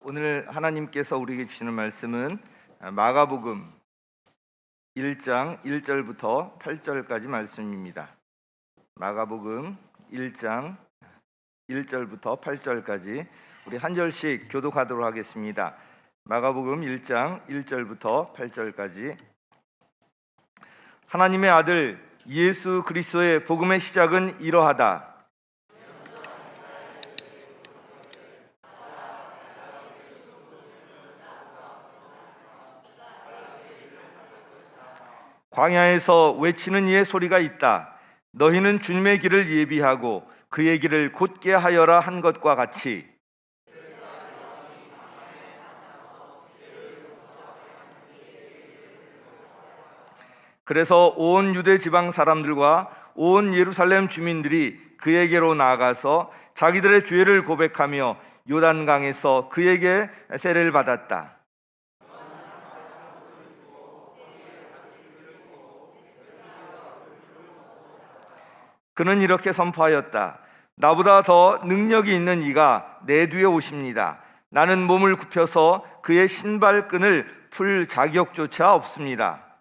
오늘 하나님께서 우리에게 주시는 말씀은 마가복음 1장 1절부터 8절까지 말씀입니다. 마가복음 1장 1절부터 8절까지 우리 한 절씩 교독하도록 하겠습니다. 마가복음 1장 1절부터 8절까지. 하나님의 아들 예수 그리스도의 복음의 시작은 이러하다. 광야에서 외치는 이의 소리가 있다. 너희는 주님의 길을 예비하고 그의 길을 곧게 하여라 한 것과 같이. 그래서 온 유대 지방 사람들과 온 예루살렘 주민들이 그에게로 나아가서 자기들의 죄를 고백하며 요단강에서 그에게 세례를 받았다. 그는 이렇게 선포하였다. 나보다 더 능력이 있는 이가 내 뒤에 오십니다. 나는 몸을 굽혀서 그의 신발끈을 풀 자격조차 없습니다.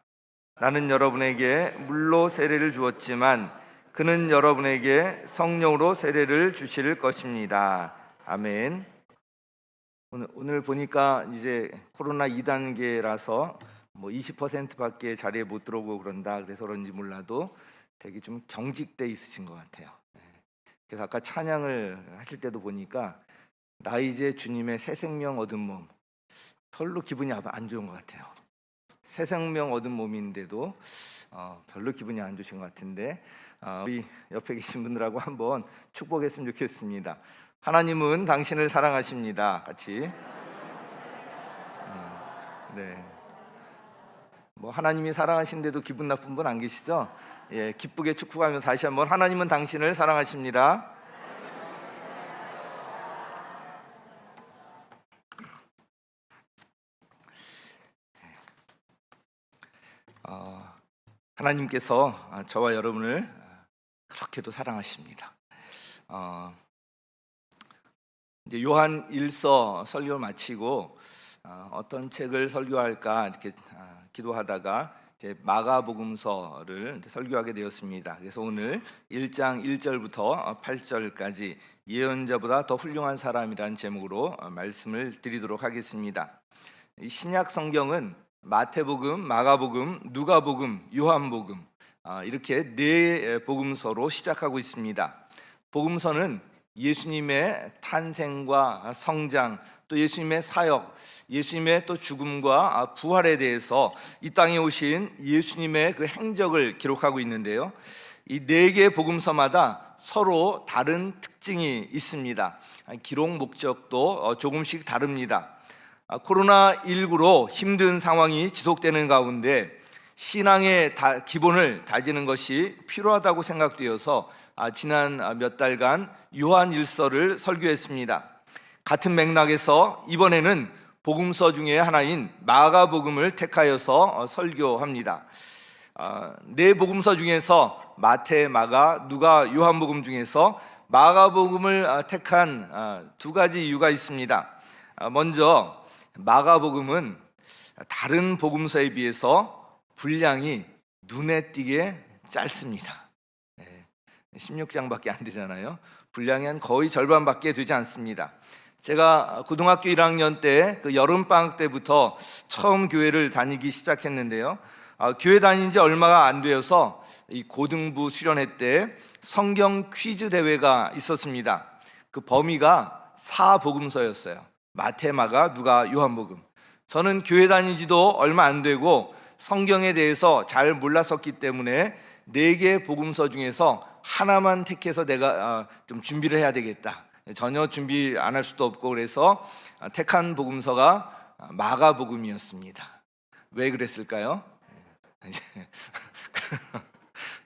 나는 여러분에게 물로 세례를 주었지만 그는 여러분에게 성령으로 세례를 주실 것입니다. 아멘. 오늘 보니까 이제 코로나 2단계라서 20%밖에 자리에 못 들어오고 그런다. 그래서 그런지 몰라도 되게 좀 경직돼 있으신 것 같아요. 그래서 아까 찬양을 하실 때도 보니까 나 이제 주님의 새 생명 얻은 몸, 별로 기분이 안 좋은 것 같아요. 새 생명 얻은 몸인데도 별로 기분이 안 좋으신 것 같은데 우리 옆에 계신 분들하고 한번 축복했으면 좋겠습니다. 하나님은 당신을 사랑하십니다. 같이. 네. 하나님이 사랑하신데도 기분 나쁜 분 안 계시죠? 예, 기쁘게 축복하며 다시 한번 하나님은 당신을 사랑하십니다. 하나님께서 저와 여러분을 그렇게도 사랑하십니다. 이제 요한 1서 설교 마치고 어떤 책을 설교할까 이렇게 기도하다가 이제 마가복음서를 설교하게 되었습니다. 그래서 오늘 1장 1절부터 8절까지 예언자보다 더 훌륭한 사람이라는 제목으로 말씀을 드리도록 하겠습니다. 이 신약 성경은 마태복음, 마가복음, 누가복음, 요한복음 이렇게 네 복음서로 시작하고 있습니다. 복음서는 예수님의 탄생과 성장, 또 예수님의 사역, 예수님의 또 죽음과 부활에 대해서 이 땅에 오신 예수님의 그 행적을 기록하고 있는데요. 이 네 개의 복음서마다 서로 다른 특징이 있습니다. 기록 목적도 조금씩 다릅니다. 코로나19로 힘든 상황이 지속되는 가운데 신앙의 기본을 다지는 것이 필요하다고 생각되어서 지난 몇 달간 요한 1서를 설교했습니다. 같은 맥락에서 이번에는 복음서 중에 하나인 마가복음을 택하여서 설교합니다. 네 복음서 중에서 마태, 마가, 누가, 요한복음 중에서 마가복음을 택한 두 가지 이유가 있습니다. 먼저 마가복음은 다른 복음서에 비해서 분량이 눈에 띄게 짧습니다. 16장밖에 안 되잖아요. 분량이 한 거의 절반밖에 되지 않습니다. 제가 고등학교 1학년 때 그 여름방학 때부터 처음 교회를 다니기 시작했는데요. 교회 다닌 지 얼마가 안 되어서 이 고등부 수련회 때 성경 퀴즈 대회가 있었습니다. 그 범위가 4복음서였어요. 마태, 마가, 누가, 요한복음. 저는 교회 다닌 지도 얼마 안 되고 성경에 대해서 잘 몰랐었기 때문에 4개 복음서 중에서 하나만 택해서 내가 좀 준비를 해야 되겠다. 전혀 준비 안 할 수도 없고 그래서 택한 복음서가 마가복음이었습니다. 왜 그랬을까요?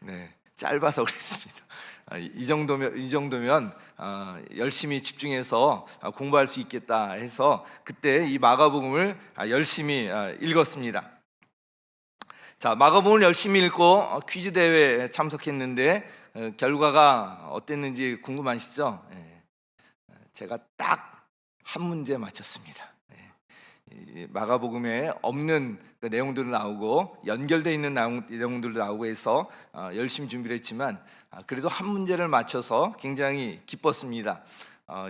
네, 짧아서 그랬습니다. 이 정도면 열심히 집중해서 공부할 수 있겠다 해서 그때 이 마가복음을 열심히 읽었습니다. 자, 마가복음을 열심히 읽고 퀴즈 대회에 참석했는데 결과가 어땠는지 궁금하시죠? 제가 딱 한 문제 맞췄습니다. 이 마가복음에 없는 그 내용들도 나오고 연결되어 있는 내용들도 나오고 해서 열심히 준비를 했지만 그래도 한 문제를 맞춰서 굉장히 기뻤습니다.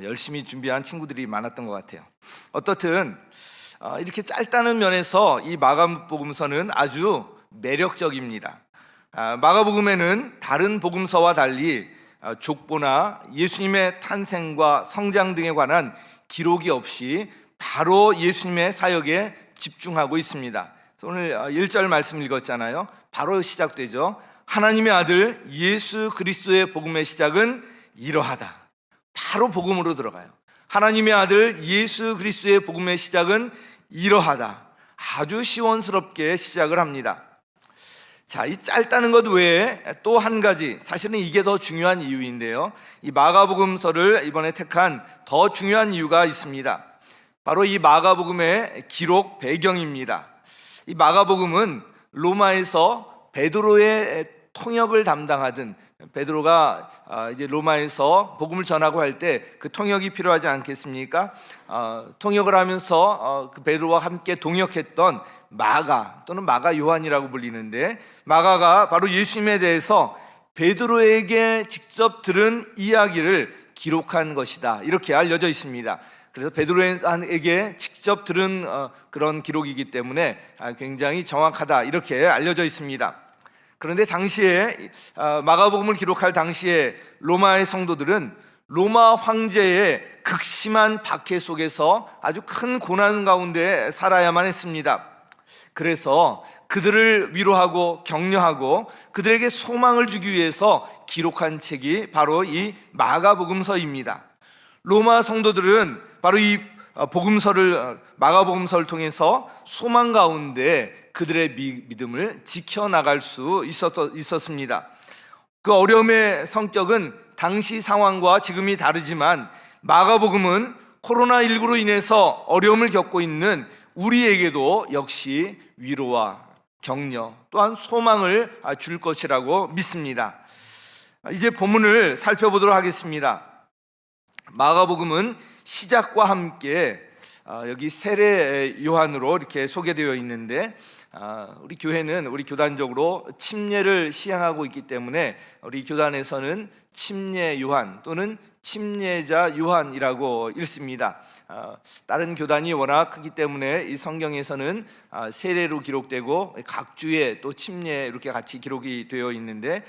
열심히 준비한 친구들이 많았던 것 같아요. 어떻든 이렇게 짧다는 면에서 이 마가복음서는 아주 매력적입니다. 마가복음에는 다른 복음서와 달리 족보나 예수님의 탄생과 성장 등에 관한 기록이 없이 바로 예수님의 사역에 집중하고 있습니다. 오늘 1절 말씀 읽었잖아요. 바로 시작되죠. 하나님의 아들 예수 그리스도의 복음의 시작은 이러하다. 바로 복음으로 들어가요. 하나님의 아들 예수 그리스도의 복음의 시작은 이러하다. 아주 시원스럽게 시작을 합니다. 자, 이 짧다는 것 외에 또 한 가지, 사실은 이게 더 중요한 이유인데요, 이 마가복음서를 이번에 택한 더 중요한 이유가 있습니다. 바로 이 마가복음의 기록 배경입니다. 이 마가복음은 로마에서 베드로의 통역을 담당하던, 베드로가 이제 로마에서 복음을 전하고 할 때 그 통역이 필요하지 않겠습니까? 통역을 하면서 그 베드로와 함께 동역했던 마가 또는 마가 요한이라고 불리는데, 마가가 바로 예수님에 대해서 베드로에게 직접 들은 이야기를 기록한 것이다, 이렇게 알려져 있습니다. 그래서 베드로에게 직접 들은 그런 기록이기 때문에 굉장히 정확하다, 이렇게 알려져 있습니다. 그런데 당시에 마가복음을 기록할 당시에 로마의 성도들은 로마 황제의 극심한 박해 속에서 아주 큰 고난 가운데 살아야만 했습니다. 그래서 그들을 위로하고 격려하고 그들에게 소망을 주기 위해서 기록한 책이 바로 이 마가복음서입니다. 로마 성도들은 바로 이 마가복음서를 통해서 소망 가운데 그들의 믿음을 지켜나갈 수 있었습니다. 그 어려움의 성격은 당시 상황과 지금이 다르지만 마가복음은 코로나19로 인해서 어려움을 겪고 있는 우리에게도 역시 위로와 격려 또한 소망을 줄 것이라고 믿습니다. 이제 본문을 살펴보도록 하겠습니다. 마가복음은 시작과 함께 여기 세례 요한으로 이렇게 소개되어 있는데, 우리 교회는 우리 교단적으로 침례를 시행하고 있기 때문에 우리 교단에서는 침례 요한 또는 침례자 요한이라고 읽습니다. 다른 교단이 워낙 크기 때문에 이 성경에서는 세례로 기록되고 각 주에 또 침례 이렇게 같이 기록이 되어 있는데,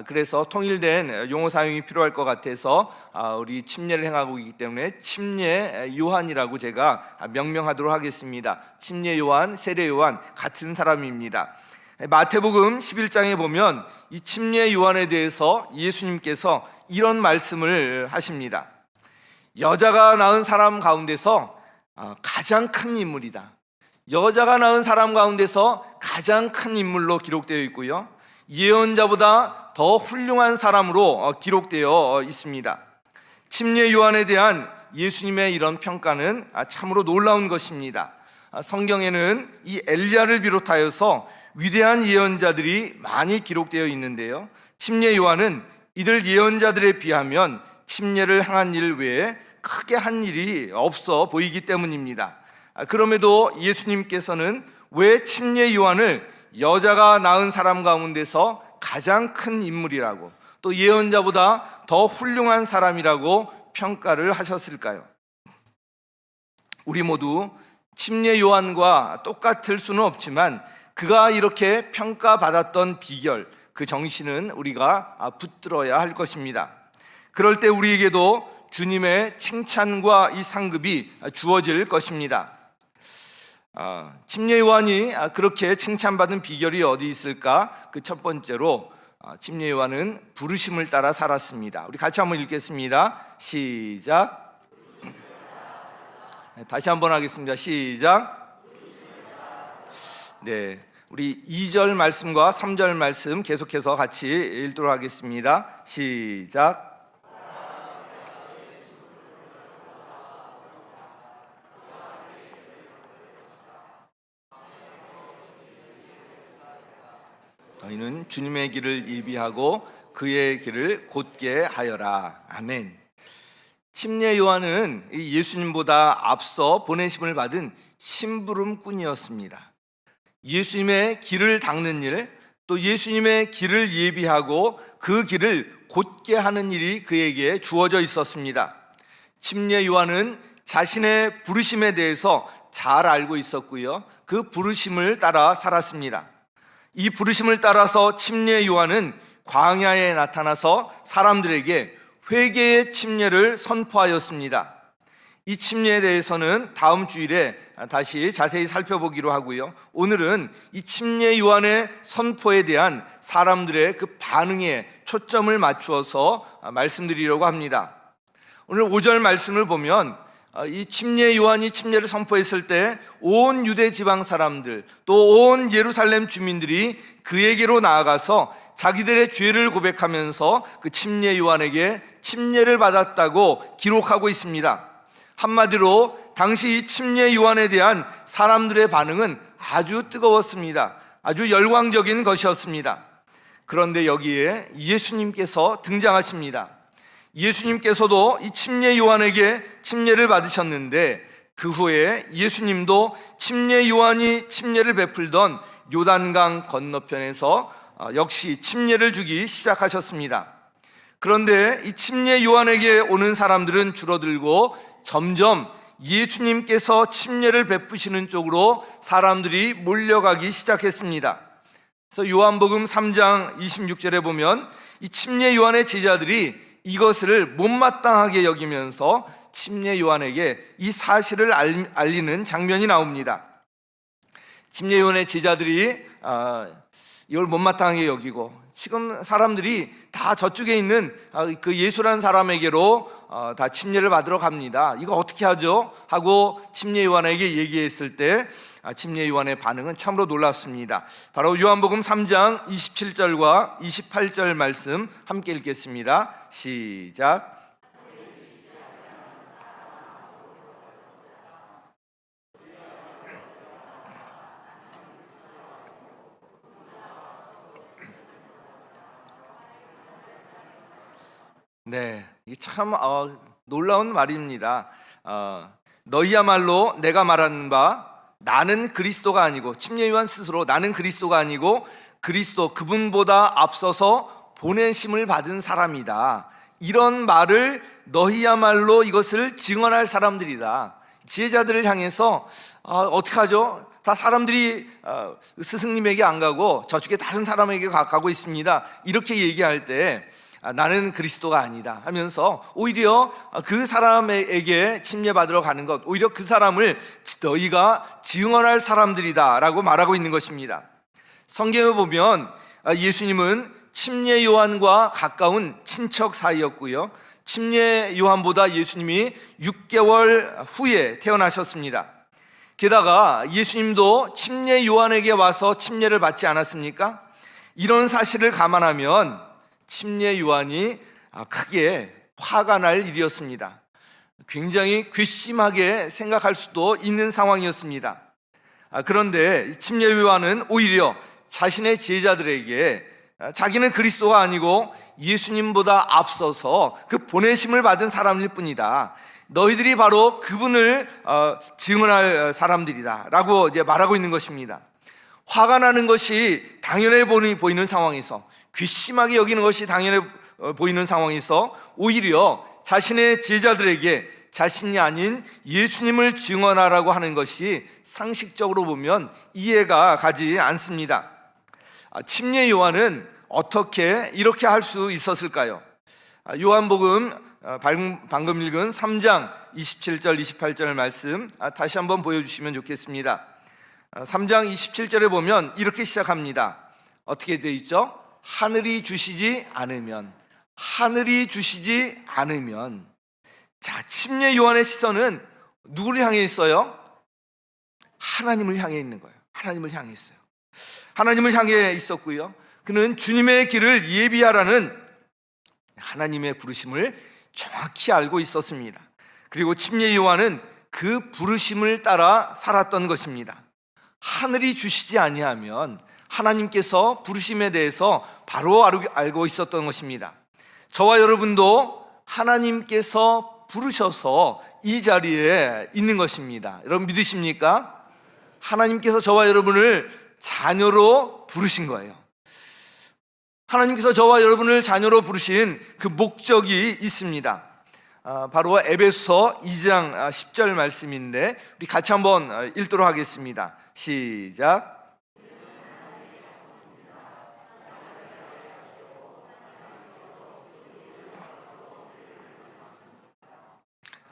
그래서 통일된 용어 사용이 필요할 것 같아서 우리 침례를 행하고 있기 때문에 침례 요한이라고 제가 명명하도록 하겠습니다. 침례 요한, 세례 요한 같은 사람입니다. 마태복음 11장에 보면 이 침례 요한에 대해서 예수님께서 이런 말씀을 하십니다. 여자가 낳은 사람 가운데서 가장 큰 인물이다. 여자가 낳은 사람 가운데서 가장 큰 인물로 기록되어 있고요, 예언자보다 더 훌륭한 사람으로 기록되어 있습니다. 침례 요한에 대한 예수님의 이런 평가는 참으로 놀라운 것입니다. 성경에는 이 엘리야를 비롯하여서 위대한 예언자들이 많이 기록되어 있는데요, 침례 요한은 이들 예언자들에 비하면 침례를 행한 일 외에 크게 한 일이 없어 보이기 때문입니다. 그럼에도 예수님께서는 왜 침례 요한을 여자가 낳은 사람 가운데서 가장 큰 인물이라고, 또 예언자보다 더 훌륭한 사람이라고 평가를 하셨을까요? 우리 모두 침례 요한과 똑같을 수는 없지만 그가 이렇게 평가받았던 비결, 그 정신은 우리가 붙들어야 할 것입니다. 그럴 때 우리에게도 주님의 칭찬과 이 상급이 주어질 것입니다. 침례 요한이 그렇게 칭찬받은 비결이 어디 있을까? 그 첫 번째로 침례 요한은 부르심을 따라 살았습니다. 우리 같이 한번 읽겠습니다. 시작. 다시 한번 하겠습니다. 시작. 네, 우리 2절 말씀과 3절 말씀 계속해서 같이 읽도록 하겠습니다. 시작. 너희는 주님의 길을 예비하고 그의 길을 곧게 하여라. 아멘. 침례 요한은 예수님보다 앞서 보내심을 받은 심부름꾼이었습니다. 예수님의 길을 닦는 일, 또 예수님의 길을 예비하고 그 길을 곧게 하는 일이 그에게 주어져 있었습니다. 침례 요한은 자신의 부르심에 대해서 잘 알고 있었고요, 그 부르심을 따라 살았습니다. 이 부르심을 따라서 침례 요한은 광야에 나타나서 사람들에게 회개의 침례를 선포하였습니다. 이 침례에 대해서는 다음 주일에 다시 자세히 살펴보기로 하고요, 오늘은 이 침례 요한의 선포에 대한 사람들의 그 반응에 초점을 맞추어서 말씀드리려고 합니다. 오늘 5절 말씀을 보면 이 침례 요한이 침례를 선포했을 때 온 유대 지방 사람들, 또 온 예루살렘 주민들이 그에게로 나아가서 자기들의 죄를 고백하면서 그 침례 요한에게 침례를 받았다고 기록하고 있습니다. 한마디로 당시 이 침례 요한에 대한 사람들의 반응은 아주 뜨거웠습니다. 아주 열광적인 것이었습니다. 그런데 여기에 예수님께서 등장하십니다. 예수님께서도 이 침례 요한에게 침례를 받으셨는데 그 후에 예수님도 침례 요한이 침례를 베풀던 요단강 건너편에서 역시 침례를 주기 시작하셨습니다. 그런데 이 침례 요한에게 오는 사람들은 줄어들고 점점 예수님께서 침례를 베푸시는 쪽으로 사람들이 몰려가기 시작했습니다. 그래서 요한복음 3장 26절에 보면 이 침례 요한의 제자들이 이것을 못마땅하게 여기면서 침례 요한에게 이 사실을 알리는 장면이 나옵니다. 침례 요한의 제자들이 이걸 못마땅하게 여기고 지금 사람들이 다 저쪽에 있는 그 예수라는 사람에게로 다 침례를 받으러 갑니다. 이거 어떻게 하죠? 하고 침례 요한에게 얘기했을 때 침례 요한의 반응은 참으로 놀랐습니다. 바로 요한복음 3장 27절과 28절 말씀 함께 읽겠습니다. 시작. 네, 이게 참 놀라운 말입니다. 너희야말로 내가 말하는 바 나는 그리스도가 아니고, 침례 요한 스스로 나는 그리스도가 아니고 그리스도 그분보다 앞서서 보내심을 받은 사람이다, 이런 말을 너희야말로 이것을 증언할 사람들이다. 제자들을 향해서 어떡하죠? 다 사람들이 스승님에게 안 가고 저쪽에 다른 사람에게 가고 있습니다. 이렇게 얘기할 때 나는 그리스도가 아니다 하면서 오히려 그 사람에게 침례받으러 가는 것, 오히려 그 사람을 너희가 증언할 사람들이다 라고 말하고 있는 것입니다. 성경에 보면 예수님은 침례 요한과 가까운 친척 사이였고요, 침례 요한보다 예수님이 6개월 후에 태어나셨습니다. 게다가 예수님도 침례 요한에게 와서 침례를 받지 않았습니까? 이런 사실을 감안하면 침례 요한이 크게 화가 날 일이었습니다. 굉장히 괘씸하게 생각할 수도 있는 상황이었습니다. 그런데 침례 요한은 오히려 자신의 제자들에게 자기는 그리스도가 아니고 예수님보다 앞서서 그 보내심을 받은 사람일 뿐이다, 너희들이 바로 그분을 증언할 사람들이다 라고 이제 말하고 있는 것입니다. 화가 나는 것이 당연해 보이는 상황에서, 괘씸하게 여기는 것이 당연해 보이는 상황에서 오히려 자신의 제자들에게 자신이 아닌 예수님을 증언하라고 하는 것이 상식적으로 보면 이해가 가지 않습니다. 침례 요한은 어떻게 이렇게 할 수 있었을까요? 요한복음 방금 읽은 3장 27절 28절 말씀 다시 한번 보여주시면 좋겠습니다. 3장 27절에 보면 이렇게 시작합니다. 어떻게 되어 있죠? 하늘이 주시지 않으면, 하늘이 주시지 않으면. 자, 침례 요한의 시선은 누구를 향해 있어요? 하나님을 향해 있는 거예요. 하나님을 향해 있어요. 하나님을 향해 있었고요, 그는 주님의 길을 예비하라는 하나님의 부르심을 정확히 알고 있었습니다. 그리고 침례 요한은 그 부르심을 따라 살았던 것입니다. 하늘이 주시지 아니하면 하나님께서 부르심에 대해서 바로 알고 있었던 것입니다. 저와 여러분도 하나님께서 부르셔서 이 자리에 있는 것입니다. 여러분 믿으십니까? 하나님께서 저와 여러분을 자녀로 부르신 거예요. 하나님께서 저와 여러분을 자녀로 부르신 그 목적이 있습니다. 바로 에베소서 2장 10절 말씀인데 우리 같이 한번 읽도록 하겠습니다. 시작.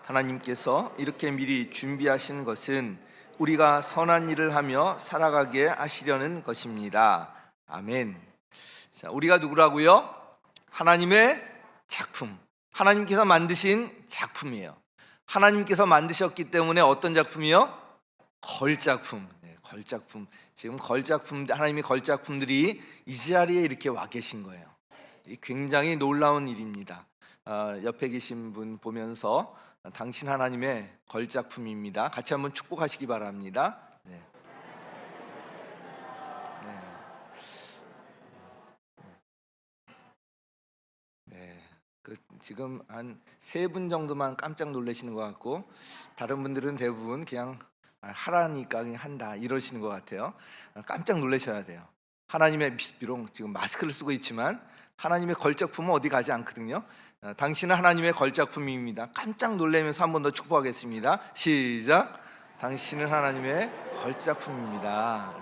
하나님께서 이렇게 미리 준비하신 것은 우리가 선한 일을 하며 살아가게 하시려는 것입니다. 아멘. 자, 우리가 누구라고요? 하나님의 작품, 하나님께서 만드신 작품이에요. 하나님께서 만드셨기 때문에 어떤 작품이요? 걸작품. 걸작품. 지금 걸작품, 하나님의 걸작품들이 이 자리에 이렇게 와 계신 거예요. 굉장히 놀라운 일입니다. 옆에 계신 분 보면서 당신 하나님의 걸작품입니다. 같이 한번 축복하시기 바랍니다. 네. 지금 한 3분 정도만 깜짝 놀라시는 것 같고 다른 분들은 대부분 그냥 하라니까 그냥 한다 이러시는 것 같아요. 깜짝 놀라셔야 돼요. 하나님의 비록 지금 마스크를 쓰고 있지만 하나님의 걸작품은 어디 가지 않거든요. 당신은 하나님의 걸작품입니다. 깜짝 놀라면서 한 번 더 축복하겠습니다. 시작. 당신은 하나님의 걸작품입니다.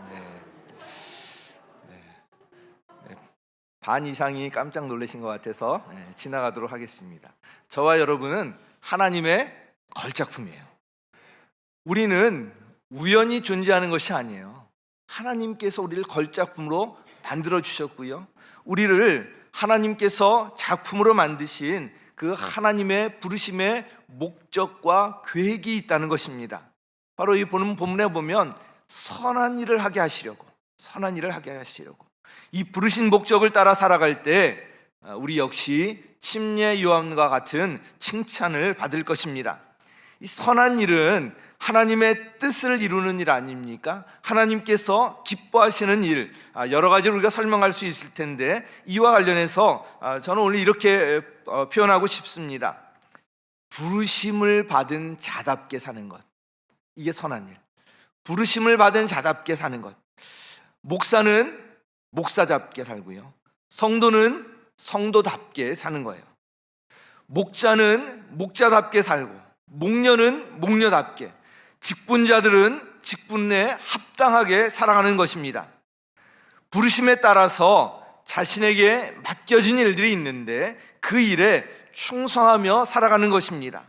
반 이상이 깜짝 놀라신 것 같아서 지나가도록 하겠습니다. 저와 여러분은 하나님의 걸작품이에요. 우리는 우연히 존재하는 것이 아니에요. 하나님께서 우리를 걸작품으로 만들어 주셨고요, 우리를 하나님께서 작품으로 만드신 그 하나님의 부르심의 목적과 계획이 있다는 것입니다. 바로 이 본문에 보면 선한 일을 하게 하시려고, 이 부르신 목적을 따라 살아갈 때 우리 역시 침례 요한과 같은 칭찬을 받을 것입니다. 이 선한 일은 하나님의 뜻을 이루는 일 아닙니까? 하나님께서 기뻐하시는 일, 여러 가지로 우리가 설명할 수 있을 텐데 이와 관련해서 저는 오늘 이렇게 표현하고 싶습니다. 부르심을 받은 자답게 사는 것, 이게 선한 일. 부르심을 받은 자답게 사는 것. 목사는 목사답게 살고요, 성도는 성도답게 사는 거예요. 목자는 목자답게 살고, 목녀는 목녀답게, 직분자들은 직분 내에 합당하게 살아가는 것입니다. 부르심에 따라서 자신에게 맡겨진 일들이 있는데 그 일에 충성하며 살아가는 것입니다.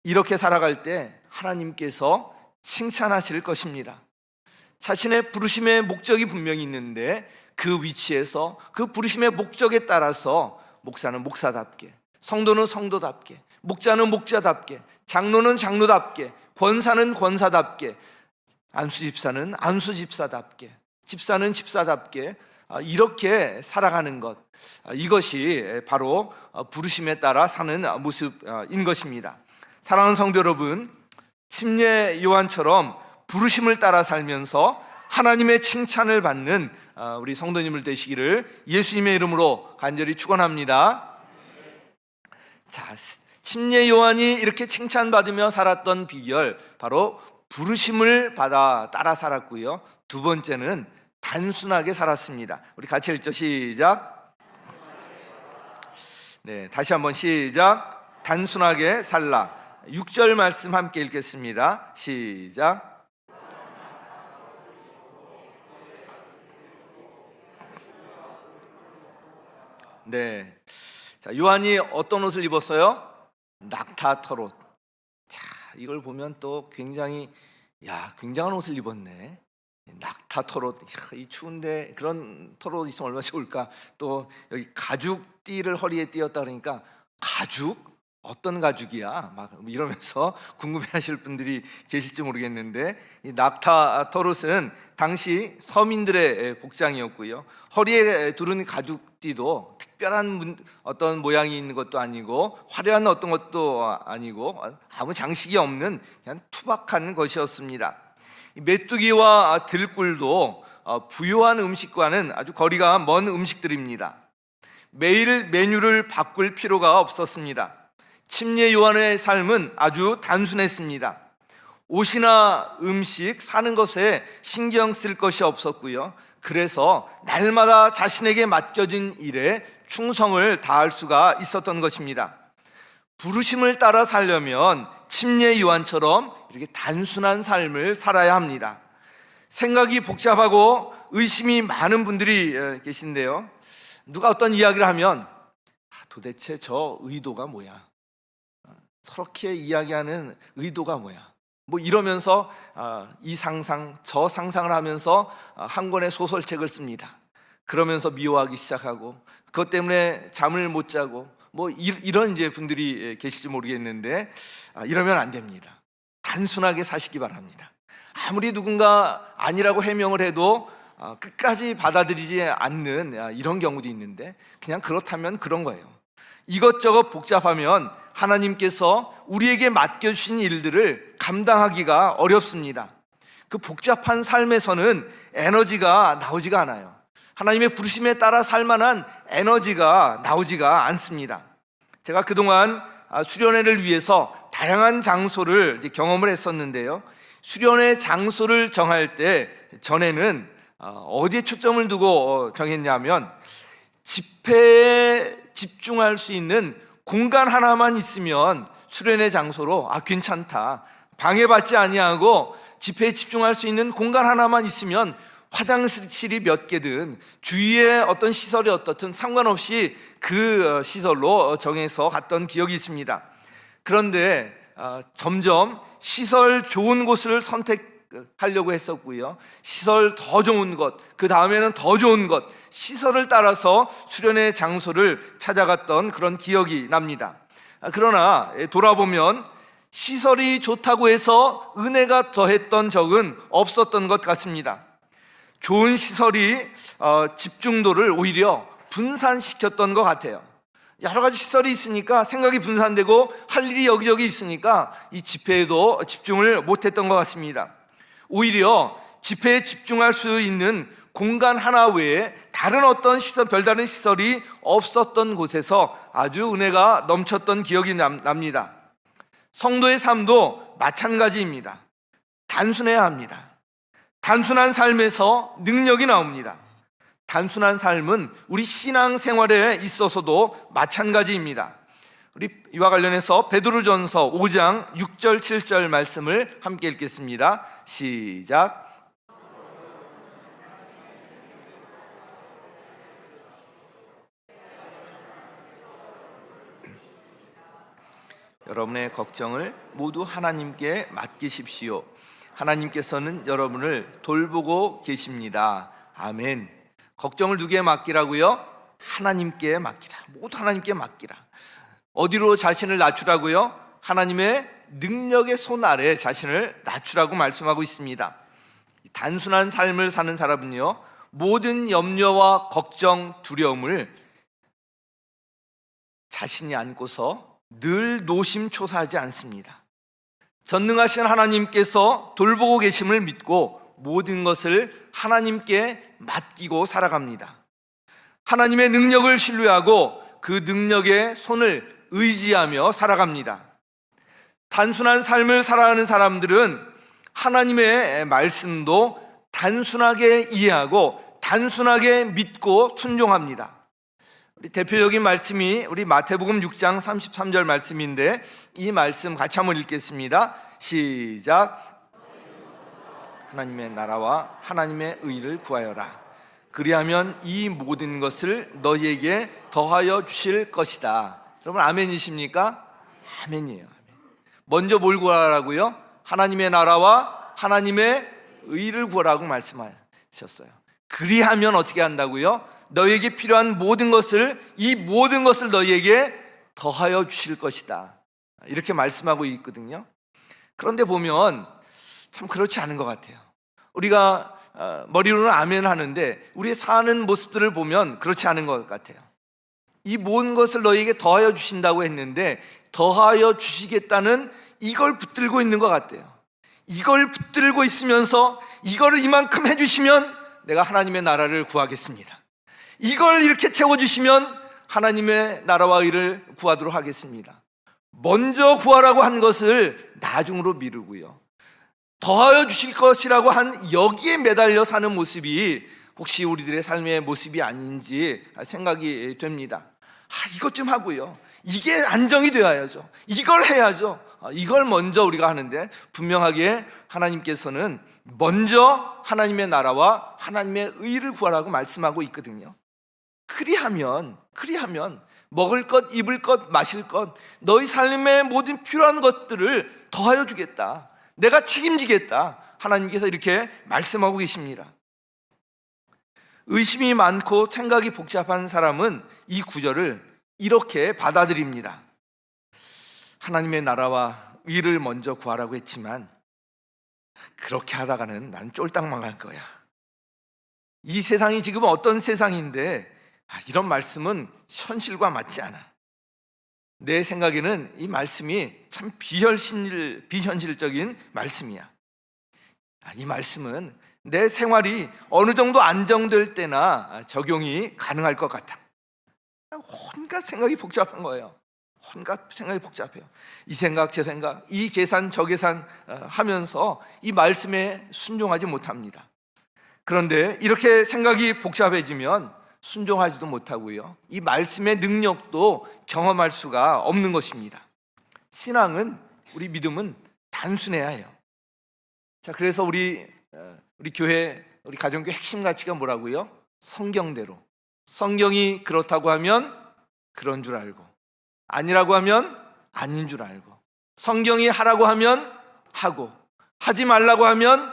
이렇게 살아갈 때 하나님께서 칭찬하실 것입니다. 자신의 부르심의 목적이 분명히 있는데 그 위치에서 그 부르심의 목적에 따라서 목사는 목사답게, 성도는 성도답게, 목자는 목자답게, 장로는 장로답게, 권사는 권사답게, 안수집사는 안수집사답게, 집사는 집사답게 이렇게 살아가는 것, 이것이 바로 부르심에 따라 사는 모습인 것입니다. 사랑하는 성도 여러분, 침례 요한처럼 부르심을 따라 살면서 하나님의 칭찬을 받는 우리 성도님들 되시기를 예수님의 이름으로 간절히 축원합니다. 자, 침례 요한이 이렇게 칭찬받으며 살았던 비결, 바로 부르심을 받아 따라 살았고요, 두 번째는 단순하게 살았습니다. 우리 같이 읽죠. 시작. 네, 다시 한번 시작. 단순하게 살라. 6절 말씀 함께 읽겠습니다. 시작. 네, 자, 요한이 어떤 옷을 입었어요? 낙타털옷. 자, 이걸 보면 또 굉장히 굉장한 옷을 입었네. 낙타털옷. 이 추운데 그런 털옷 있으면 얼마나 좋을까. 또 여기 가죽띠를 허리에 띄었다 그러니까 가죽? 어떤 가죽이야? 막 이러면서 궁금해하실 분들이 계실지 모르겠는데, 이 낙타털옷은 당시 서민들의 복장이었고요, 허리에 두른 가죽띠도 특별한 어떤 모양이 있는 것도 아니고 화려한 어떤 것도 아니고 아무 장식이 없는 그냥 투박한 것이었습니다. 메뚜기와 들꿀도 부요한 음식과는 아주 거리가 먼 음식들입니다. 매일 메뉴를 바꿀 필요가 없었습니다. 침례 요한의 삶은 아주 단순했습니다. 옷이나 음식, 사는 것에 신경 쓸 것이 없었고요. 그래서 날마다 자신에게 맡겨진 일에 충성을 다할 수가 있었던 것입니다. 부르심을 따라 살려면 침례 요한처럼 이렇게 단순한 삶을 살아야 합니다. 생각이 복잡하고 의심이 많은 분들이 계신데요. 누가 어떤 이야기를 하면 도대체 저 의도가 뭐야? 저렇게 이야기하는 의도가 뭐야? 뭐 이러면서 이 상상 저 상상을 하면서 한 권의 소설책을 씁니다. 그러면서 미워하기 시작하고 그것 때문에 잠을 못 자고 뭐 이런 이제 분들이 계실지 모르겠는데 이러면 안 됩니다. 단순하게 사시기 바랍니다. 아무리 누군가 아니라고 해명을 해도 끝까지 받아들이지 않는 이런 경우도 있는데 그냥 그렇다면 그런 거예요. 이것저것 복잡하면 하나님께서 우리에게 맡겨주신 일들을 감당하기가 어렵습니다. 그 복잡한 삶에서는 에너지가 나오지가 않아요. 하나님의 부르심에 따라 살만한 에너지가 나오지가 않습니다. 제가 그동안 수련회를 위해서 다양한 장소를 경험을 했었는데요. 수련회 장소를 정할 때 전에는 어디에 초점을 두고 정했냐면 집회에 집중할 수 있는 공간 하나만 있으면 수련회 장소로 괜찮다. 방해받지 아니하고 집회에 집중할 수 있는 공간 하나만 있으면 화장실이 몇 개든 주위에 어떤 시설이 어떻든 상관없이 그 시설로 정해서 갔던 기억이 있습니다. 그런데 점점 시설 좋은 곳을 선택하려고 했었고요. 시설 더 좋은 것, 그 다음에는 더 좋은 것, 시설을 따라서 수련회 장소를 찾아갔던 그런 기억이 납니다. 그러나 돌아보면 시설이 좋다고 해서 은혜가 더했던 적은 없었던 것 같습니다. 좋은 시설이 집중도를 오히려 분산시켰던 것 같아요. 여러 가지 시설이 있으니까 생각이 분산되고 할 일이 여기저기 있으니까 이 집회에도 집중을 못했던 것 같습니다. 오히려 집회에 집중할 수 있는 공간 하나 외에 다른 어떤 시설, 별다른 시설이 없었던 곳에서 아주 은혜가 넘쳤던 기억이 납니다. 성도의 삶도 마찬가지입니다. 단순해야 합니다. 단순한 삶에서 능력이 나옵니다. 단순한 삶은 우리 신앙생활에 있어서도 마찬가지입니다. 우리 이와 관련해서 베드로전서 5장 6절 7절 말씀을 함께 읽겠습니다. 시작. 여러분의 걱정을 모두 하나님께 맡기십시오. 하나님께서는 여러분을 돌보고 계십니다. 아멘. 걱정을 누구에 맡기라고요? 하나님께 맡기라. 모두 하나님께 맡기라. 어디로 자신을 낮추라고요? 하나님의 능력의 손 아래 자신을 낮추라고 말씀하고 있습니다. 단순한 삶을 사는 사람은요, 모든 염려와 걱정, 두려움을 자신이 안고서 늘 노심초사하지 않습니다. 전능하신 하나님께서 돌보고 계심을 믿고 모든 것을 하나님께 맡기고 살아갑니다. 하나님의 능력을 신뢰하고 그 능력의 손을 의지하며 살아갑니다. 단순한 삶을 살아가는 사람들은 하나님의 말씀도 단순하게 이해하고 단순하게 믿고 순종합니다. 우리 대표적인 말씀이 우리 마태복음 6장 33절 말씀인데 이 말씀 같이 한번 읽겠습니다. 시작. 하나님의 나라와 하나님의 의를 구하여라. 그리하면 이 모든 것을 너희에게 더하여 주실 것이다. 여러분 아멘이십니까? 아멘이에요. 아멘. 먼저 뭘 구하라고요? 하나님의 나라와 하나님의 의를 구하라고 말씀하셨어요. 그리하면 어떻게 한다고요? 너희에게 필요한 모든 것을, 이 모든 것을 너희에게 더하여 주실 것이다. 이렇게 말씀하고 있거든요. 그런데 보면 참 그렇지 않은 것 같아요. 우리가 머리로는 아멘 하는데 우리의 사는 모습들을 보면 그렇지 않은 것 같아요. 이 모든 것을 너희에게 더하여 주신다고 했는데 더하여 주시겠다는 이걸 붙들고 있는 것 같아요. 이걸 붙들고 있으면서 이거를 이만큼 해주시면 내가 하나님의 나라를 구하겠습니다. 이걸 이렇게 채워주시면 하나님의 나라와 의를 구하도록 하겠습니다. 먼저 구하라고 한 것을 나중으로 미루고요, 더하여 주실 것이라고 한 여기에 매달려 사는 모습이 혹시 우리들의 삶의 모습이 아닌지 생각이 됩니다. 이것 좀 하고요, 이게 안정이 되어야죠, 이걸 해야죠, 이걸 먼저 우리가 하는데, 분명하게 하나님께서는 먼저 하나님의 나라와 하나님의 의를 구하라고 말씀하고 있거든요. 그리하면 먹을 것, 입을 것, 마실 것, 너희 삶의 모든 필요한 것들을 더하여 주겠다, 내가 책임지겠다, 하나님께서 이렇게 말씀하고 계십니다. 의심이 많고 생각이 복잡한 사람은 이 구절을 이렇게 받아들입니다. 하나님의 나라와 의를 먼저 구하라고 했지만 그렇게 하다가는 난 쫄딱 망할 거야. 이 세상이 지금 어떤 세상인데 이런 말씀은 현실과 맞지 않아. 내 생각에는 이 말씀이 참 비현실적인 말씀이야. 이 말씀은 내 생활이 어느 정도 안정될 때나 적용이 가능할 것 같아. 온갖 생각이 복잡한 거예요. 온갖 생각이 복잡해요. 이 생각 저 생각, 이 계산 저 계산 하면서 이 말씀에 순종하지 못합니다. 그런데 이렇게 생각이 복잡해지면 순종하지도 못하고요, 이 말씀의 능력도 경험할 수가 없는 것입니다. 신앙은, 우리 믿음은 단순해야 해요. 자, 그래서 우리 교회, 우리 가정교회 핵심 가치가 뭐라고요? 성경대로. 성경이 그렇다고 하면 그런 줄 알고, 아니라고 하면 아닌 줄 알고, 성경이 하라고 하면 하고, 하지 말라고 하면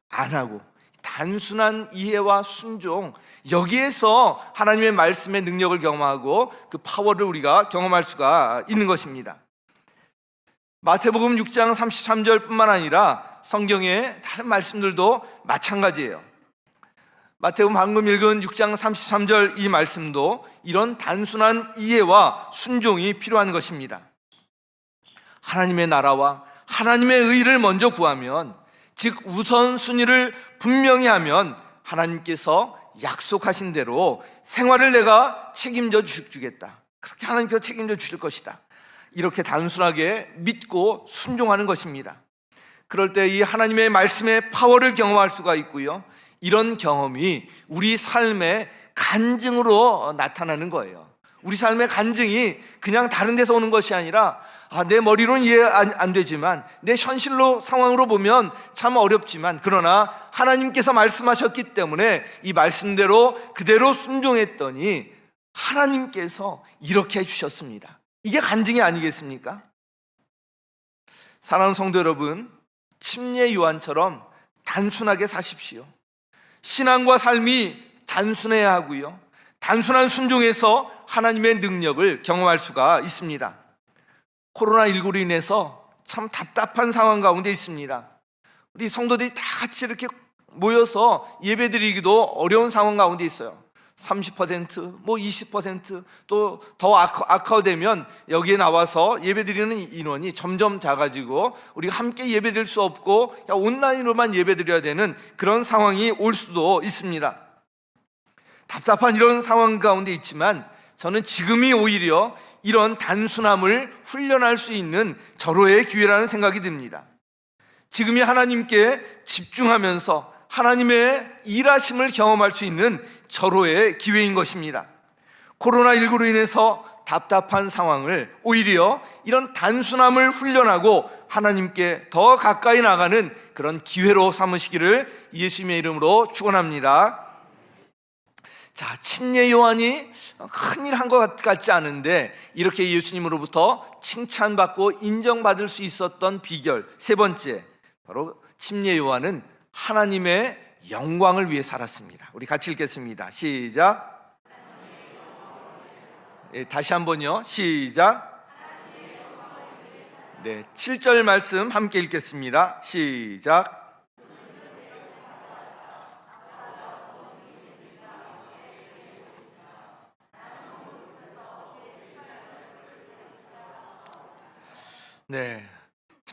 안 하고, 단순한 이해와 순종, 여기에서 하나님의 말씀의 능력을 경험하고 그 파워를 우리가 경험할 수가 있는 것입니다. 마태복음 6장 33절 뿐만 아니라 성경의 다른 말씀들도 마찬가지예요. 마태복음 방금 읽은 6장 33절 이 말씀도 이런 단순한 이해와 순종이 필요한 것입니다. 하나님의 나라와 하나님의 의를 먼저 구하면, 즉 우선순위를 분명히 하면 하나님께서 약속하신 대로 생활을 내가 책임져 주겠다, 그렇게 하나님께서 책임져 주실 것이다, 이렇게 단순하게 믿고 순종하는 것입니다. 그럴 때 이 하나님의 말씀의 파워를 경험할 수가 있고요, 이런 경험이 우리 삶의 간증으로 나타나는 거예요. 우리 삶의 간증이 그냥 다른 데서 오는 것이 아니라 내 머리로는 이해 안 되지만, 내 현실로 상황으로 보면 참 어렵지만, 그러나 하나님께서 말씀하셨기 때문에 이 말씀대로 그대로 순종했더니 하나님께서 이렇게 해주셨습니다. 이게 간증이 아니겠습니까? 사랑하는 성도 여러분, 침례 요한처럼 단순하게 사십시오. 신앙과 삶이 단순해야 하고요, 단순한 순종에서 하나님의 능력을 경험할 수가 있습니다. 코로나19로 인해서 참 답답한 상황 가운데 있습니다. 우리 성도들이 다 같이 이렇게 모여서 예배드리기도 어려운 상황 가운데 있어요. 30%, 20%, 또 더 악화되면 여기에 나와서 예배드리는 인원이 점점 작아지고 우리가 함께 예배드릴 수 없고 온라인으로만 예배드려야 되는 그런 상황이 올 수도 있습니다. 답답한 이런 상황 가운데 있지만 저는 지금이 오히려 이런 단순함을 훈련할 수 있는 절호의 기회라는 생각이 듭니다. 지금이 하나님께 집중하면서 하나님의 일하심을 경험할 수 있는 절호의 기회인 것입니다. 코로나19로 인해서 답답한 상황을 오히려 이런 단순함을 훈련하고 하나님께 더 가까이 나가는 그런 기회로 삼으시기를 예수님의 이름으로 축원합니다. 자, 침례 요한이 큰일 한 것 같지 않은데 이렇게 예수님으로부터 칭찬받고 인정받을 수 있었던 비결, 세 번째, 바로 침례 요한은 하나님의 영광을 위해 살았습니다. 우리 같이 읽겠습니다. 시작. 다시 한번요. 시작. 네, 7절 말씀 함께 읽겠습니다. 시작. 네,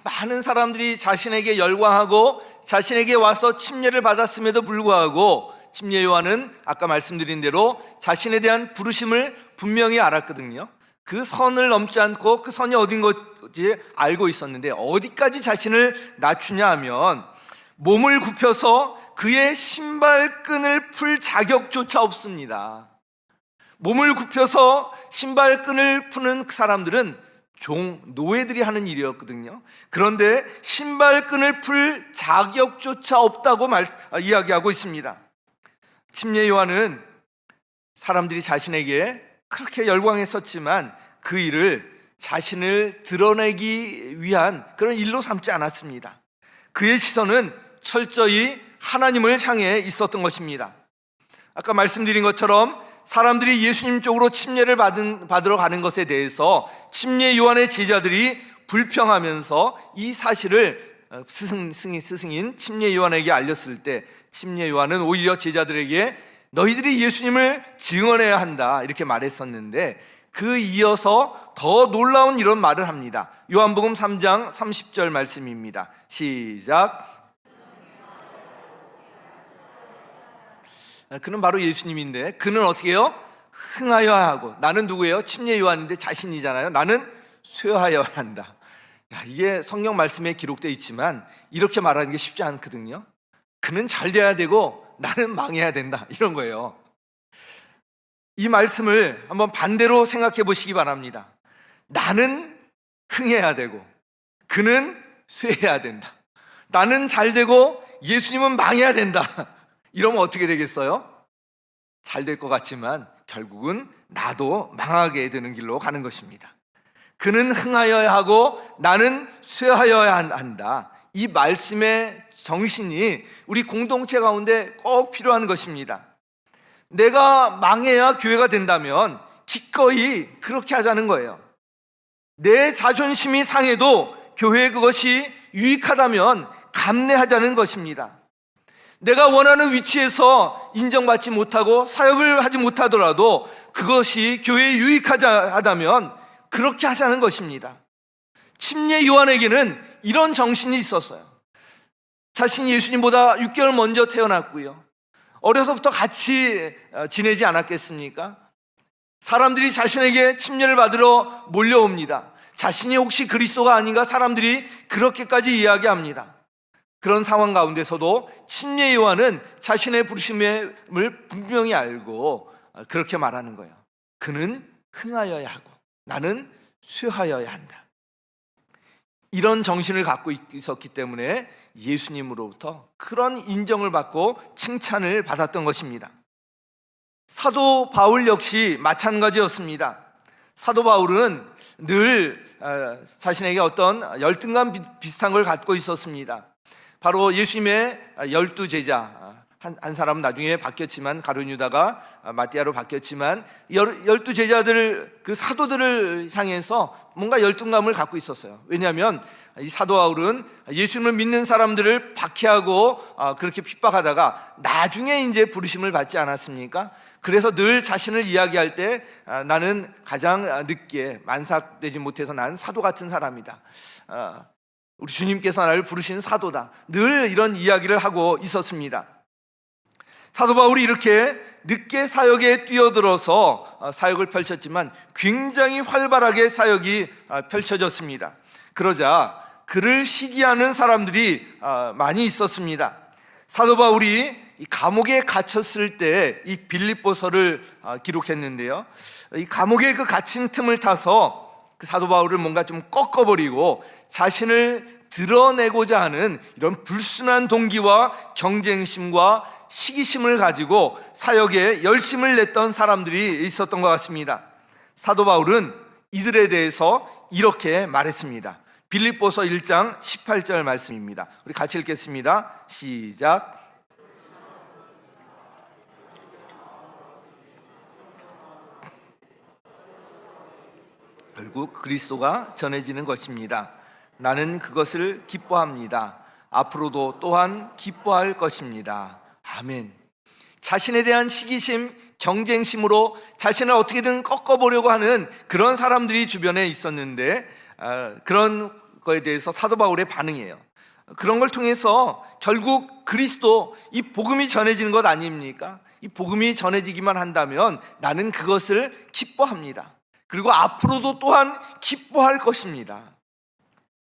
많은 사람들이 자신에게 열광하고 자신에게 와서 침례를 받았음에도 불구하고 침례 요한은 아까 말씀드린 대로 자신에 대한 부르심을 분명히 알았거든요. 그 선을 넘지 않고 그 선이 어딘 건지 알고 있었는데 어디까지 자신을 낮추냐 하면 몸을 굽혀서 그의 신발끈을 풀 자격조차 없습니다. 몸을 굽혀서 신발끈을 푸는 그 사람들은 노예들이 하는 일이었거든요. 그런데 신발끈을 풀 자격조차 없다고 이야기하고 있습니다. 침례 요한은 사람들이 자신에게 그렇게 열광했었지만 그 일을 자신을 드러내기 위한 그런 일로 삼지 않았습니다. 그의 시선은 철저히 하나님을 향해 있었던 것입니다. 아까 말씀드린 것처럼 사람들이 예수님 쪽으로 침례를 받으러 가는 것에 대해서 침례 요한의 제자들이 불평하면서 이 사실을 스승인 침례 요한에게 알렸을 때 침례 요한은 오히려 제자들에게 너희들이 예수님을 증언해야 한다 이렇게 말했었는데 그 이어서 더 놀라운 이런 말을 합니다. 요한복음 3장 30절 말씀입니다. 시작. 그는 바로 예수님인데 그는 어떻게 해요? 흥하여야 하고, 나는 누구예요? 침례 요한인데 자신이잖아요. 나는 쇠하여야 한다. 이게 성경 말씀에 기록되어 있지만 이렇게 말하는 게 쉽지 않거든요. 그는 잘 돼야 되고 나는 망해야 된다, 이런 거예요. 이 말씀을 한번 반대로 생각해 보시기 바랍니다. 나는 흥해야 되고 그는 쇠해야 된다. 나는 잘 되고 예수님은 망해야 된다. 이러면 어떻게 되겠어요? 잘 될 것 같지만 결국은 나도 망하게 되는 길로 가는 것입니다. 그는 흥하여야 하고 나는 쇠하여야 한다. 이 말씀의 정신이 우리 공동체 가운데 꼭 필요한 것입니다. 내가 망해야 교회가 된다면 기꺼이 그렇게 하자는 거예요. 내 자존심이 상해도 교회에 그것이 유익하다면 감내하자는 것입니다. 내가 원하는 위치에서 인정받지 못하고 사역을 하지 못하더라도 그것이 교회에 유익하다면 그렇게 하자는 것입니다. 침례 요한에게는 이런 정신이 있었어요. 자신이 예수님보다 6개월 먼저 태어났고요, 어려서부터 같이 지내지 않았겠습니까? 사람들이 자신에게 침례를 받으러 몰려옵니다. 자신이 혹시 그리스도가 아닌가 사람들이 그렇게까지 이야기합니다. 그런 상황 가운데서도 침례 요한은 자신의 부르심을 분명히 알고 그렇게 말하는 거예요. 그는 흥하여야 하고 나는 쇠하여야 한다. 이런 정신을 갖고 있었기 때문에 예수님으로부터 그런 인정을 받고 칭찬을 받았던 것입니다. 사도 바울 역시 마찬가지였습니다. 사도 바울은 늘 자신에게 어떤 열등감 비슷한 걸 갖고 있었습니다. 바로 예수님의 12제자, 한 사람은 나중에 바뀌었지만 가룟 유다가 마띠아로 바뀌었지만 12제자들, 그 사도들을 향해서 뭔가 열등감을 갖고 있었어요. 왜냐하면 이 사도 바울은 예수님을 믿는 사람들을 박해하고 그렇게 핍박하다가 나중에 이제 부르심을 받지 않았습니까? 그래서 늘 자신을 이야기할 때 나는 가장 늦게 만삭되지 못해서 난 사도 같은 사람이다, 우리 주님께서 나를 부르시는 사도다, 늘 이런 이야기를 하고 있었습니다. 사도 바울이 이렇게 늦게 사역에 뛰어들어서 사역을 펼쳤지만 굉장히 활발하게 사역이 펼쳐졌습니다. 그러자 그를 시기하는 사람들이 많이 있었습니다. 사도 바울이 이 감옥에 갇혔을 때 이 빌립보서를 기록했는데요, 이 감옥에 그 갇힌 틈을 타서 그 사도 바울을 뭔가 좀 꺾어버리고 자신을 드러내고자 하는 이런 불순한 동기와 경쟁심과 시기심을 가지고 사역에 열심을 냈던 사람들이 있었던 것 같습니다. 사도 바울은 이들에 대해서 이렇게 말했습니다. 빌립보서 1장 18절 말씀입니다. 우리 같이 읽겠습니다. 시작. 결국 그리스도가 전해지는 것입니다. 나는 그것을 기뻐합니다. 앞으로도 또한 기뻐할 것입니다. 아멘. 자신에 대한 시기심, 경쟁심으로 자신을 어떻게든 꺾어보려고 하는 그런 사람들이 주변에 있었는데 그런 거에 대해서 사도 바울의 반응이에요. 그런 걸 통해서 결국 그리스도, 이 복음이 전해지는 것 아닙니까? 이 복음이 전해지기만 한다면 나는 그것을 기뻐합니다. 그리고 앞으로도 또한 기뻐할 것입니다.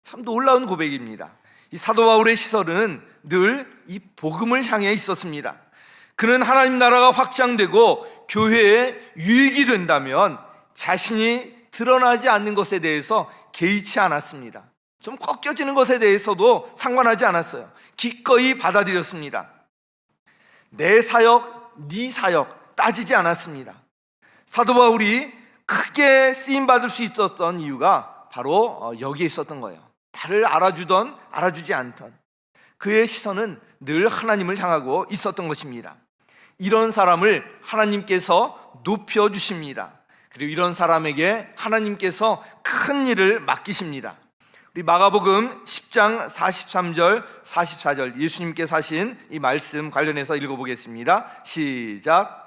참 놀라운 고백입니다. 이 사도 바울의 시선은 늘 이 복음을 향해 있었습니다. 그는 하나님 나라가 확장되고 교회에 유익이 된다면 자신이 드러나지 않는 것에 대해서 개의치 않았습니다. 좀 꺾여지는 것에 대해서도 상관하지 않았어요. 기꺼이 받아들였습니다. 내 사역, 네 사역 따지지 않았습니다. 사도 바울이 크게 쓰임받을 수 있었던 이유가 바로 여기에 있었던 거예요. 나를 알아주던 알아주지 않던 그의 시선은 늘 하나님을 향하고 있었던 것입니다. 이런 사람을 하나님께서 높여주십니다. 그리고 이런 사람에게 하나님께서 큰 일을 맡기십니다. 우리 마가복음 10장 43절 44절 예수님께서 하신 이 말씀 관련해서 읽어보겠습니다. 시작.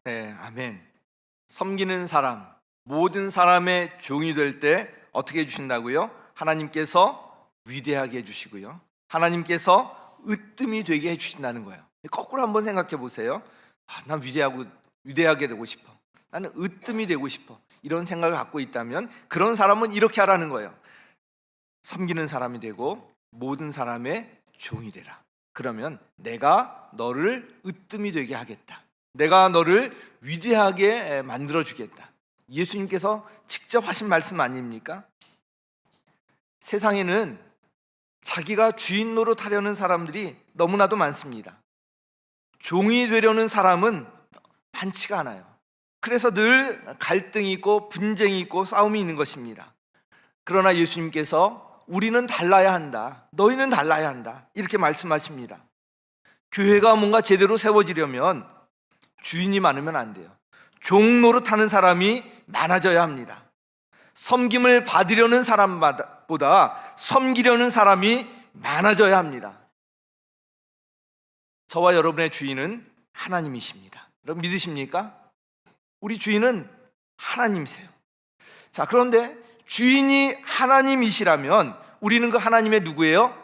네, 아멘. 섬기는 사람, 모든 사람의 종이 될 때 어떻게 해주신다고요? 하나님께서 위대하게 해주시고요, 하나님께서 으뜸이 되게 해주신다는 거예요. 거꾸로 한번 생각해 보세요. 난 위대하게 되고 싶어, 나는 으뜸이 되고 싶어, 이런 생각을 갖고 있다면 그런 사람은 이렇게 하라는 거예요. 섬기는 사람이 되고 모든 사람의 종이 되라. 그러면 내가 너를 으뜸이 되게 하겠다, 내가 너를 위대하게 만들어주겠다. 예수님께서 직접 하신 말씀 아닙니까? 세상에는 자기가 주인 노릇하려는 사람들이 너무나도 많습니다. 종이 되려는 사람은 많지가 않아요. 그래서 늘 갈등이 있고 분쟁이 있고 싸움이 있는 것입니다. 그러나 예수님께서 우리는 달라야 한다, 너희는 달라야 한다, 이렇게 말씀하십니다. 교회가 뭔가 제대로 세워지려면 주인이 많으면 안 돼요. 종 노릇하는 사람이 많아져야 합니다. 섬김을 받으려는 사람보다 섬기려는 사람이 많아져야 합니다. 저와 여러분의 주인은 하나님이십니다. 여러분 믿으십니까? 우리 주인은 하나님이세요. 자, 그런데 주인이 하나님이시라면 우리는 그 하나님의 누구예요?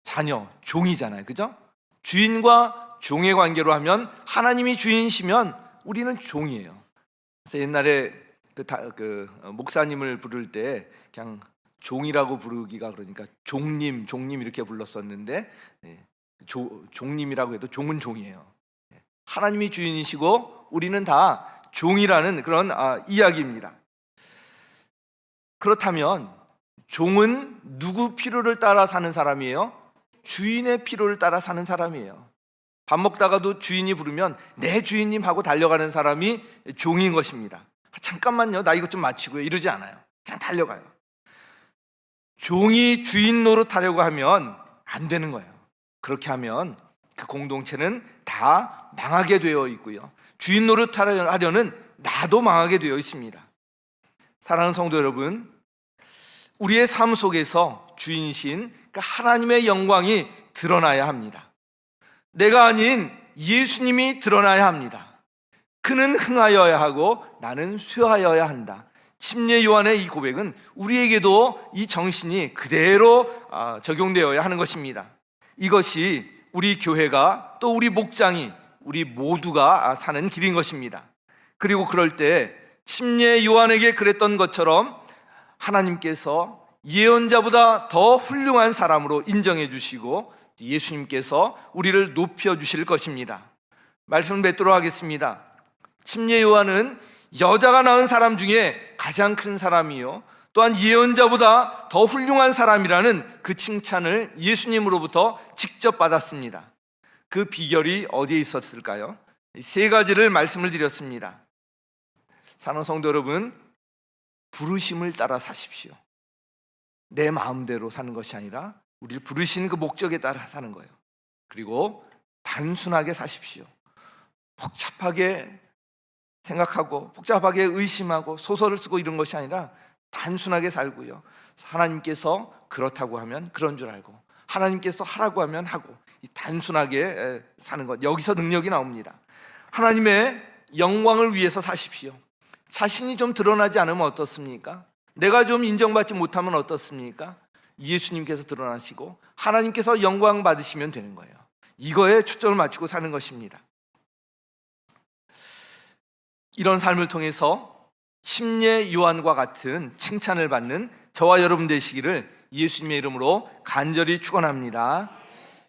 자녀, 종이잖아요. 그죠? 주인과 종의 관계로 하면 하나님이 주인이시면 우리는 종이에요. 그래서 옛날에 목사님을 부를 때 그냥 종이라고 부르기가 그러니까 종님 이렇게 불렀었는데, 종님이라고 해도 종은 종이에요. 하나님이 주인이시고 우리는 다 종이라는 그런 이야기입니다. 그렇다면 종은 누구 필요를 따라 사는 사람이에요? 주인의 필요를 따라 사는 사람이에요. 밥 먹다가도 주인이 부르면 내 주인님 하고 달려가는 사람이 종인 것입니다. 잠깐만요, 나 이것 좀 마치고요, 이러지 않아요. 그냥 달려가요. 종이 주인 노릇하려고 하면 안 되는 거예요. 그렇게 하면 그 공동체는 다 망하게 되어 있고요, 주인 노릇하려는 나도 망하게 되어 있습니다. 사랑하는 성도 여러분, 우리의 삶 속에서 주인이신 그 하나님의 영광이 드러나야 합니다. 내가 아닌 예수님이 드러나야 합니다. 그는 흥하여야 하고 나는 쇠하여야 한다. 침례 요한의 이 고백은 우리에게도 이 정신이 그대로 적용되어야 하는 것입니다. 이것이 우리 교회가, 또 우리 목장이, 우리 모두가 사는 길인 것입니다. 그리고 그럴 때 침례 요한에게 그랬던 것처럼 하나님께서 예언자보다 더 훌륭한 사람으로 인정해 주시고 예수님께서 우리를 높여주실 것입니다. 말씀을 맺도록 하겠습니다. 침례 요한은 여자가 낳은 사람 중에 가장 큰 사람이요, 또한 예언자보다 더 훌륭한 사람이라는 그 칭찬을 예수님으로부터 직접 받았습니다. 그 비결이 어디에 있었을까요? 세 가지를 말씀을 드렸습니다. 사랑하는 성도 여러분, 부르심을 따라 사십시오. 내 마음대로 사는 것이 아니라 우리를 부르신 그 목적에 따라 사는 거예요. 그리고 단순하게 사십시오. 복잡하게 생각하고 복잡하게 의심하고 소설을 쓰고 이런 것이 아니라 단순하게 살고요, 하나님께서 그렇다고 하면 그런 줄 알고, 하나님께서 하라고 하면 하고, 이 단순하게 사는 것, 여기서 능력이 나옵니다. 하나님의 영광을 위해서 사십시오. 자신이 좀 드러나지 않으면 어떻습니까? 내가 좀 인정받지 못하면 어떻습니까? 예수님께서 드러나시고 하나님께서 영광 받으시면 되는 거예요. 이거에 초점을 맞추고 사는 것입니다. 이런 삶을 통해서 침례 요한과 같은 칭찬을 받는 저와 여러분 되시기를 예수님의 이름으로 간절히 축원합니다.